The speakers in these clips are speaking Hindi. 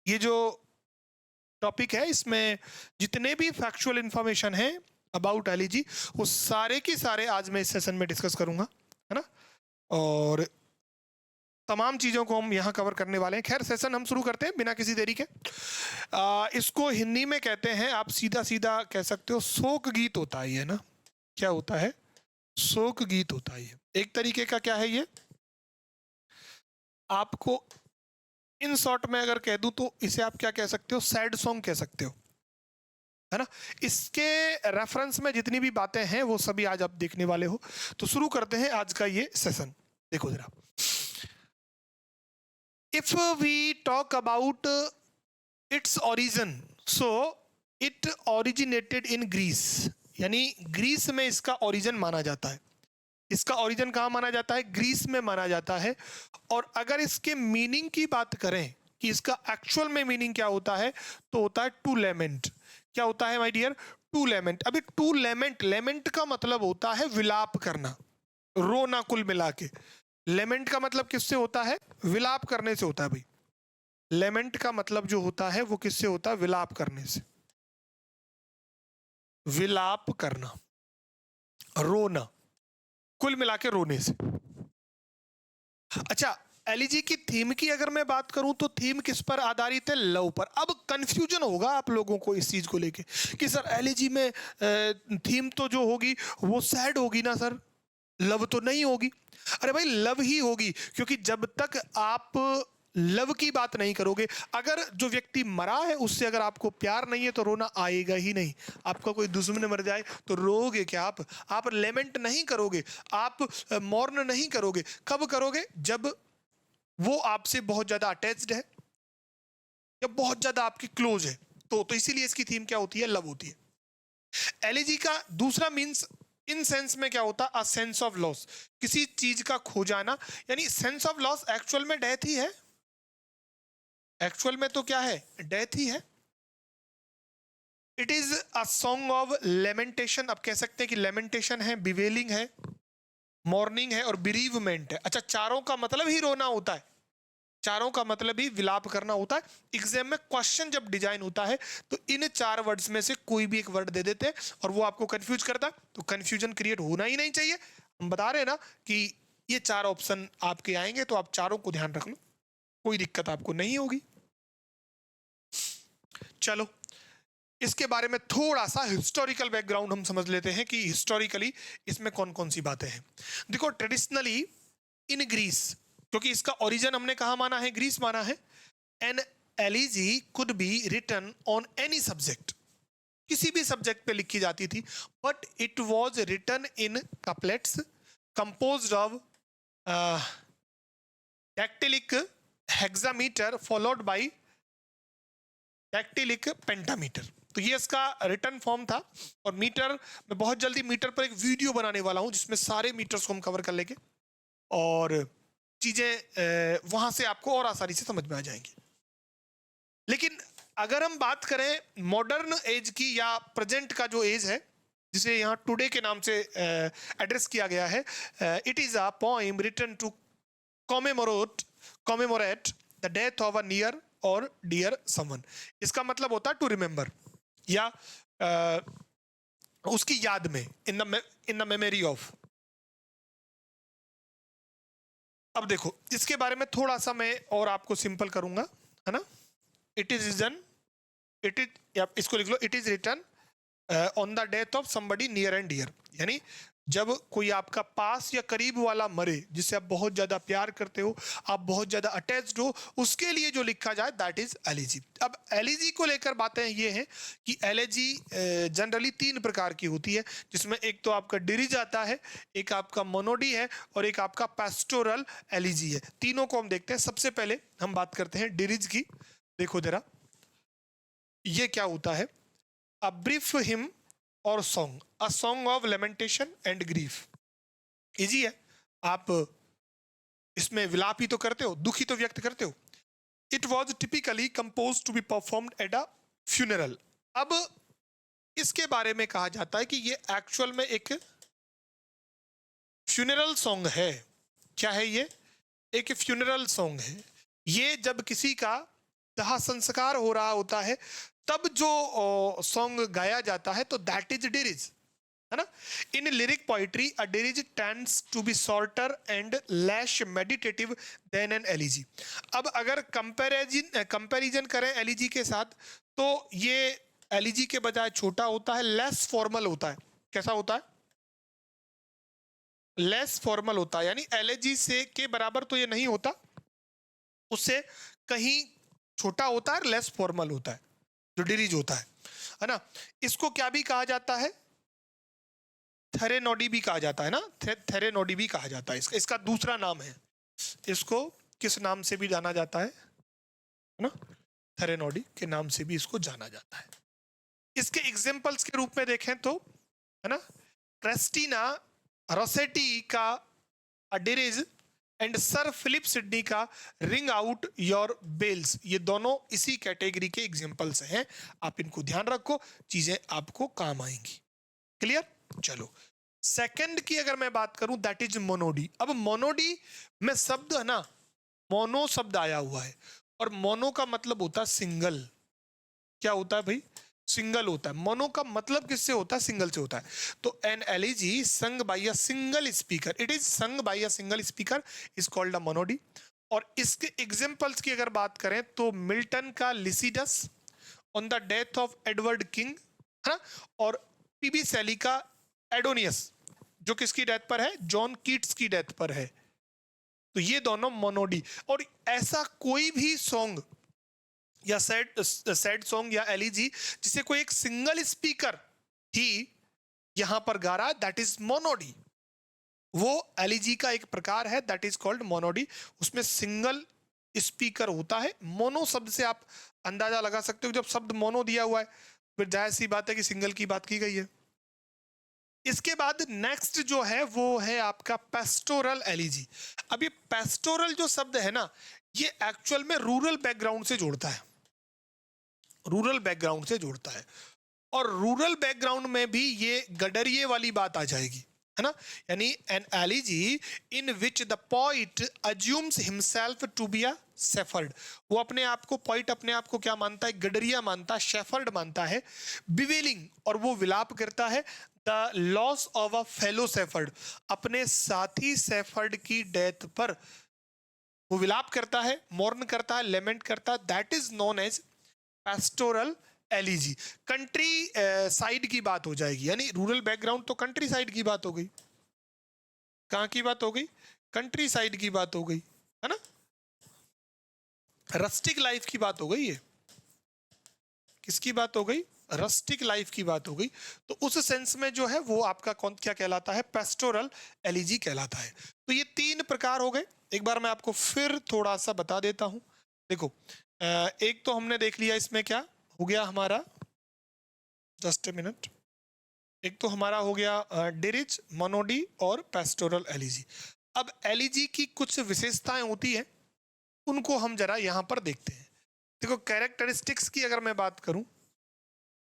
ये जो टॉपिक है इसमें जितने भी फैक्चुअल इंफॉर्मेशन है अबाउट एलिजी वो सारे के सारे आज मैं इस सेशन में डिस्कस करूंगा, है ना। और तमाम चीज़ों को हम यहाँ कवर करने वाले हैं। खैर सेशन हम शुरू करते हैं बिना किसी देरी के। इसको हिंदी में कहते हैं, आप सीधा सीधा कह सकते हो शोक गीत होता है ये ना। क्या होता है? शोक गीत होता है ये एक तरीके का। क्या है ये? आपको इन शॉर्ट में अगर कह दूं तो इसे आप क्या कह सकते हो? सैड सॉन्ग कह सकते हो, है ना। इसके रेफरेंस में जितनी भी बातें हैं वो सभी आज आप देखने वाले हो। तो शुरू करते हैं आज का ये सेशन। देखो जरा, if we talk about its origin, so it originated in Greece, यानी ग्रीस में इसका ओरिजिन माना जाता है। इसका ओरिजिन कहाँ माना जाता है? ग्रीस में माना जाता है। और अगर इसके मीनिंग की बात करें कि इसका एक्चुअल में मीनिंग क्या होता है, तो होता है टू लेमेंट। क्या होता है माय डियर? टू लेमेंट। अभी टू लेमेंट, लेमेंट का मतलब होता है विलाप करना, रोना। कुल मिला के लेमेंट का मतलब किससे होता है? विलाप करने से होता है भाई। लेमेंट का मतलब जो होता है वो किससे होता है? विलाप करने से। विलाप करना, रोना, कुल मिला के रोने से। अच्छा, एलिजी की थीम की अगर मैं बात करूं तो थीम किस पर आधारित है? लव पर। अब कंफ्यूजन होगा आप लोगों को इस चीज को लेके कि सर एलिजी में थीम तो जो होगी वो सैड होगी ना सर, लव तो नहीं होगी। अरे भाई लव ही होगी, क्योंकि जब तक आप लव की बात नहीं करोगे, अगर जो व्यक्ति मरा है उससे अगर आपको प्यार नहीं है तो रोना आएगा ही नहीं। आपका कोई दुश्मन मर जाए तो रोगे क्या आप लेमेंट नहीं करोगे, आप मौर्न नहीं करोगे। कब करोगे? जब वो आपसे बहुत ज्यादा अटैच्ड है या बहुत ज्यादा आपकी क्लोज है। तो इसीलिए इसकी थीम क्या होती है? लव होती है। एलिजी का दूसरा मीन्स इन सेंस में क्या होता है? अ सेंस ऑफ लॉस, किसी चीज का खो जाना। यानी सेंस ऑफ लॉस एक्चुअल में डेथ ही है। एक्चुअल में तो क्या है? डेथ ही है। It is a song of lamentation. अब कह सकते हैं कि लेमेंटेशन है, बिवेलिंग है, मॉर्निंग है और बिरीवमेंट है। अच्छा, चारों का मतलब ही रोना होता है, चारों का मतलब ही विलाप करना होता है। एग्जाम में क्वेश्चन जब डिजाइन होता है तो इन चार वर्ड्स में से कोई भी एक वर्ड दे देते हैं और वो आपको कंफ्यूज करता है। तो कंफ्यूजन क्रिएट होना ही नहीं चाहिए। हम बता रहे हैं ना कि ये चार ऑप्शन आपके आएंगे तो आप चारों को ध्यान रख लो, कोई दिक्कत आपको नहीं होगी। चलो, इसके बारे में थोड़ा सा हिस्टोरिकल बैकग्राउंड हम समझ लेते हैं कि हिस्टोरिकली इसमें कौन कौन सी बातें हैं। देखो, ट्रेडिशनली इन ग्रीस, क्योंकि इसका ओरिजिन हमने कहा माना है? ग्रीस माना है। An elegy could be written on any subject, किसी भी सब्जेक्ट पे लिखी जाती थी। But it was written in couplets composed of dactylic hexameter followed by dactylic pentameter. तो ये इसका रिटर्न फॉर्म था। और मीटर, मैं बहुत जल्दी मीटर पर एक वीडियो बनाने वाला हूं जिसमें सारे मीटर्स को हम कवर कर लेंगे और चीजें वहां से आपको और आसानी से समझ में आ जाएंगी। लेकिन अगर हम बात करें मॉडर्न एज की या प्रेजेंट का जो एज है, जिसे यहाँ टुडे के नाम से एड्रेस किया गया है, it is a poem written to commemorate the death of a near और डियर समवन। इसका मतलब होता है टू रिमेंबर, या उसकी याद में, इन द मेमोरी ऑफ। अब देखो, इसके बारे में थोड़ा सा मैं और आपको सिंपल करूंगा, है ना। It is written, it is, इसको लिख लो, it is written on the death of somebody near and dear. यानी जब कोई आपका पास या करीब वाला मरे, जिससे आप बहुत ज्यादा प्यार करते हो, आप बहुत ज्यादा अटैच्ड हो, उसके लिए जो लिखा जाए दैट इज एलिजी। अब एलिजी को लेकर बातें ये हैं कि एलिजी जनरली तीन प्रकार की होती है, जिसमें एक तो आपका डिरिज आता है, एक आपका मोनोडी है और एक आपका पेस्टोरल एलिजी है। तीनों को हम देखते हैं। सबसे पहले हम बात करते हैं डिरिज की। देखो जरा, ये क्या होता है? अ ब्रीफ हिम और song, a song of lamentation and grief. Easy है, आप इसमें विलाप ही तो करते हो, दुखी तो व्यक्त करते हो। It was typically compose to be performed at a funeral. अब इसके बारे में कहा जाता है कि ये एक्चुअल में एक फ्यूनरल सॉन्ग है। क्या है ये? एक फ्यूनरल सॉन्ग है। ये जब किसी का दाह संस्कार हो रहा होता है, तब जो सॉन्ग गाया जाता है, तो दैट इज डिरिज, है ना। In lyric poetry a dirge tends to be shorter and less meditative than an elegy. अब अगर कंपैरिजन करें एलिजी के साथ, तो ये एलिजी के बजाय छोटा होता है, लेस फॉर्मल होता है। कैसा होता है? लेस फॉर्मल होता है, यानी एलिजी से के बराबर तो ये नहीं होता, उससे कहीं छोटा होता है, लेस फॉर्मल होता है जो डिरिज होता है ना। इसको क्या भी कहा जाता है? थेरेनोडी भी कहा जाता है ना, थेरेनोडी भी कहा जाता है। इसका दूसरा नाम है, इसको किस नाम से भी जाना जाता है ना, थेरेनोडी के नाम से भी इसको जाना जाता है। इसके एग्जांपल्स के रूप में देखें तो, है ना, क्रिस्टीना रोसेटी का अडिरिज एंड सर फिलिप सिडनी का रिंग आउट योर बेल्स, ये दोनों इसी कैटेगरी के एग्जांपल्स हैं। आप इनको ध्यान रखो, चीजें आपको काम आएंगी। क्लियर? चलो, सेकंड की अगर मैं बात करूं, दैट इज मोनोडी। अब मोनोडी में शब्द है ना, मोनो शब्द आया हुआ है, और मोनो का मतलब होता है सिंगल। क्या होता है भाई? सिंगल होता है। मोनो का मतलब किससे होता है? सिंगल से होता है। तो an elegy sung by a single speaker, it is sung by a single speaker, is called a monody. और इसके एग्जांपल्स की अगर बात करें तो मिल्टन का Lycidas on the death of Edward king, है ना, और पीबी शैली का एडोनियस, जो किसकी डेथ पर है? जॉन कीट्स की डेथ पर है। तो ये दोनों मोनोडी। और ऐसा कोई भी सॉन्ग या सैड सॉन्ग या एलिजी जिसे कोई एक सिंगल स्पीकर ही यहां पर गा रहा है, दैट इज मोनोडी। वो एलिजी का एक प्रकार है, दैट इज कॉल्ड मोनोडी। उसमें सिंगल स्पीकर होता है। मोनो शब्द से आप अंदाजा लगा सकते हो, जब शब्द मोनो दिया हुआ है, फिर जाहिर सी बात है कि सिंगल की बात की गई है। इसके बाद नेक्स्ट जो है वो है आपका पेस्टोरल एलिजी। अब ये पेस्टोरल जो शब्द है ना, ये एक्चुअल में रूरल बैकग्राउंड से जोड़ता है, रूरल बैकग्राउंड से जोड़ता है। और रूरल बैकग्राउंड में भी ये गडरिये वाली बात आ जाएगी, है ना। यानी an elegy in which the poet assumes himself to be a shepherd, वो अपने आप को, पोइट अपने आप को क्या मानता है? गडरिया मानता है, शेफर्ड मानता है। बिवेलिंग, और वो विलाप करता है the loss of a fellow shepherd, अपने साथी शेफर्ड की डेथ पर वो विलाप करता है, मौर्न करता है, लेमेंट करता है। That is known as pastoral elegy. Country side की बात हो जाएगी, यानी रूरल बैकग्राउंड तो कंट्री साइड की बात हो गई। कहां की बात हो गई? कंट्री साइड की बात हो गई, है ना। रस्टिक लाइफ की बात हो गई, ये किसकी बात हो गई? रस्टिक लाइफ की बात हो गई। तो उस सेंस में जो है वो आपका कौन क्या कहलाता है? पेस्टोरल एलिजी कहलाता है। तो ये तीन प्रकार हो गए। एक बार मैं आपको फिर थोड़ा सा बता देता हूं। देखो, एक तो हमने देख लिया, इसमें क्या हो गया हमारा, जस्ट ए मिनट। एक तो हमारा हो गया डिरिच, मोनोडी और पेस्टोरल एलिजी। अब एलिजी की कुछ विशेषताएं होती है, उनको हम जरा यहां पर देखते हैं। देखो, कैरेक्टरिस्टिक्स की अगर मैं बात करूं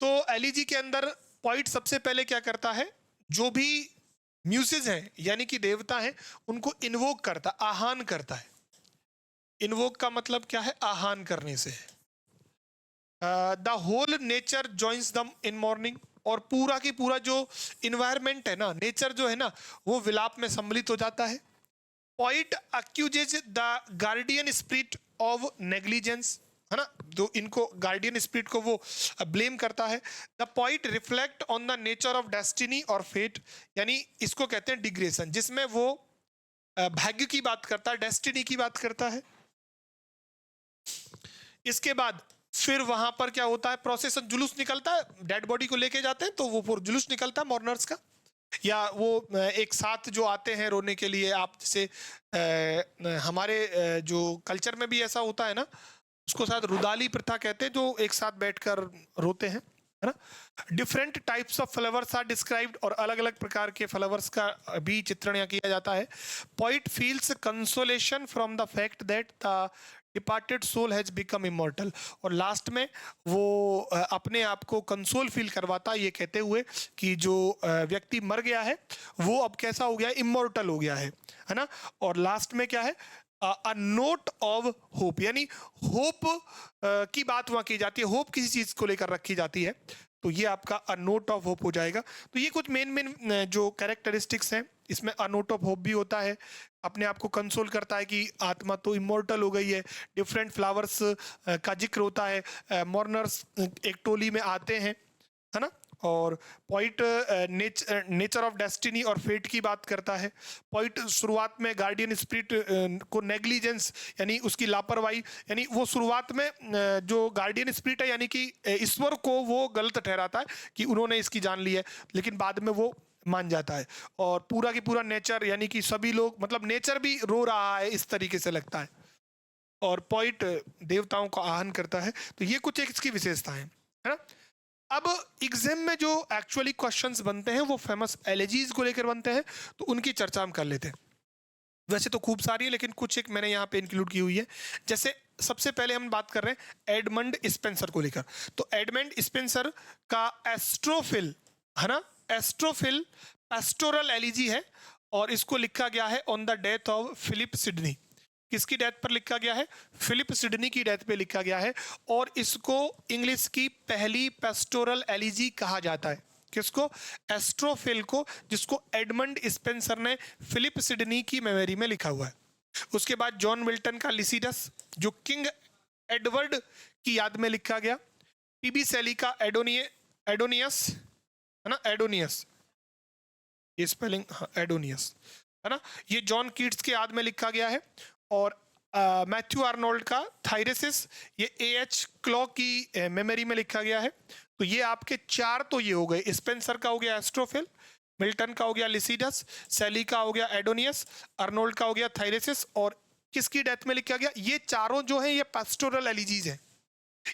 तो एलिजी के अंदर पॉइंट सबसे पहले क्या करता है? जो भी म्यूसेज हैं यानी कि देवता हैं, उनको इन्वोक करता, आह्वान करता है। इन्वोक का मतलब क्या है? आह्वान करने से है। द होल नेचर जॉइंस दम इन मॉर्निंग, और पूरा की पूरा जो इन्वायरमेंट है ना, नेचर जो है ना, वो विलाप में सम्मिलित हो जाता है। Point अक्यूजेज the guardian spirit of negligence, है ना, जो इनको गार्डियन स्पिरिट को वो ब्लेम करता है। The point reflect on the nature of destiny और फेट, यानी इसको कहते हैं डिग्रेशन, जिसमें वो भाग्य की बात करता है, डेस्टिनी की बात करता है। इसके बाद फिर वहां पर क्या होता है? प्रोसेसन, जुलूस निकलता है, डेड बॉडी को लेके जाते हैं, तो वो फिर जुलूस निकलता है मॉर्नर्स का, या वो एक साथ जो आते हैं रोने के लिए। आप जैसे हमारे जो कल्चर में भी ऐसा होता है ना, उसको शायद रुदाली प्रथा कहते हैं, जो एक साथ बैठकर रोते हैं, है ना। Different types of flowers are described, और अलग अलग प्रकार के फ्लावर्स का भी चित्रण यहाँ किया जाता है। Poet feels consolation from the fact that the departed soul has become immortal, और लास्ट में वो अपने आप को कंसोल फील करवाता है, ये कहते हुए कि जो व्यक्ति मर गया है वो अब कैसा हो गया? इमॉर्टल हो गया है ना। और लास्ट में क्या है? अ नोट ऑफ होप, यानी होप की बात वहां की जाती है, होप किसी चीज को लेकर रखी जाती है, तो ये आपका अ नोट ऑफ होप हो जाएगा। तो ये कुछ मेन मेन जो कैरेक्टरिस्टिक्स हैं, इसमें अ नोट ऑफ होप भी होता है, अपने आप को कंसोल करता है कि आत्मा तो इमोर्टल हो गई है। डिफरेंट फ्लावर्स का जिक्र होता है, मॉर्नर्स एक टोली में आते हैं, है ना। और पॉइंट नेचर ऑफ डेस्टिनी और फेट की बात करता है। पॉइंट शुरुआत में गार्डियन स्पिरिट को नेग्लिजेंस, यानी उसकी लापरवाही, यानी वो शुरुआत में जो गार्डियन स्पिरिट है, यानी कि ईश्वर को वो गलत ठहराता है कि उन्होंने इसकी जान ली है, लेकिन बाद में वो मान जाता है। और पूरा की पूरा नेचर, यानी कि सभी लोग, मतलब नेचर भी रो रहा है, इस तरीके से लगता है। और पॉइंट देवताओं का आहन करता है। तो ये कुछ एक इसकी विशेषताएं है ना। अब एग्जाम में जो एक्चुअली क्वेश्चंस बनते हैं वो फेमस एलिजीज को लेकर बनते हैं, तो उनकी चर्चा हम कर लेते हैं। वैसे तो खूब सारी है, लेकिन कुछ एक मैंने यहाँ पे इंक्लूड की हुई है। जैसे सबसे पहले हम बात कर रहे हैं एडमंड स्पेंसर को लेकर। तो एडमंड स्पेंसर का एस्ट्रोफिल, है ना, एस्ट्रोफिल पेस्टोरल एलिजी है, और इसको लिखा गया है on the death of Philip Sidney. किसकी डेथ पर लिखा गया है? फिलिप सिडनी की डेथ पे लिखा गया है। और इसको इंग्लिश की पहली पेस्टोरल एलिजी कहा जाता है। किसको? एस्ट्रोफिल को, जिसको एडमंड स्पेंसर ने फिलिप सिडनी की मेमोरी में लिखा हुआ है। उसके बाद जॉन मिल्टन का लिसिडस, जो किंग एडवर्ड की याद में लिखा गया। पीबी शैली का एडोनियस, है ना, एडोनियस, ये स्पेलिंग, हाँ, एडोनियस, है ना, ये जॉन कीट्स के याद में लिखा गया है। और मैथ्यू आर्नोल्ड का थायरेसिस, ये एएच क्लॉ की मेमोरी में लिखा गया है। तो ये आपके चार तो ये हो गए, स्पेंसर का हो गया एस्ट्रोफिल, मिल्टन का हो गया लिसिडस, सैली का हो गया एडोनियस, अर्नोल्ड का हो गया थायरेसिस, और किसकी डेथ में लिखा गया? ये चारों जो है ये पेस्टोरल एलिजीज है।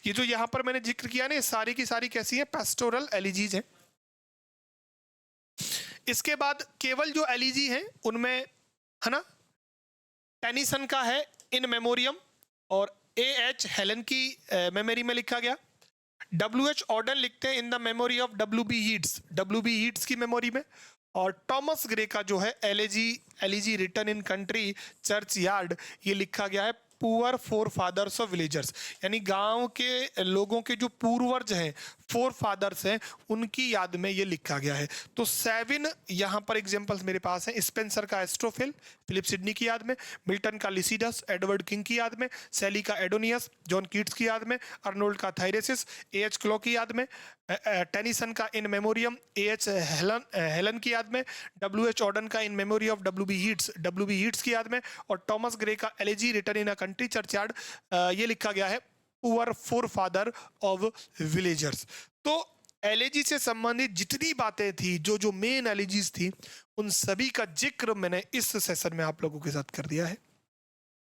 ये जो यहाँ पर मैंने जिक्र किया ना, ये सारी की सारी कैसी है? पेस्टोरल एलिजीज है। इसके बाद केवल जो एलिजी हैं उनमें, है ना, टेनिसन का है इन मेमोरियम, और ए एच हेलन की मेमोरी में लिखा गया। डब्ल्यू एच ऑर्डन लिखते हैं in the memory of W B Yeats की मेमोरी में। और टॉमस ग्रे का जो है elegy written in country churchyard, ये लिखा गया है poor forefathers of villagers, यानी गांव के लोगों के जो पूर्वज हैं, फोर फादर्स हैं, उनकी याद में ये लिखा गया है। तो 7 यहाँ पर एग्जांपल्स मेरे पास हैं। स्पेंसर का एस्ट्रोफिल फिलिप सिडनी की याद में, मिल्टन का लिसिडस एडवर्ड किंग की याद में, सैली का एडोनियस जॉन कीट्स की याद में, अर्नोल्ड का थायरेसिस एएच क्लॉ की याद में, टेनिसन का इन मेमोरियम एएच हेलन की याद में, डब्ल्यू एच ऑर्डन का in memory of W B Yeats की याद में, और टॉमस ग्रे का elegy written in a country churchyard, ये लिखा गया है poor forefather of villagers. तो एलिजी से संबंधित जितनी बातें थी, जो मेन एलिजीज थी, उन सभी का जिक्र मैंने इस सेशन में आप लोगों के साथ कर दिया है।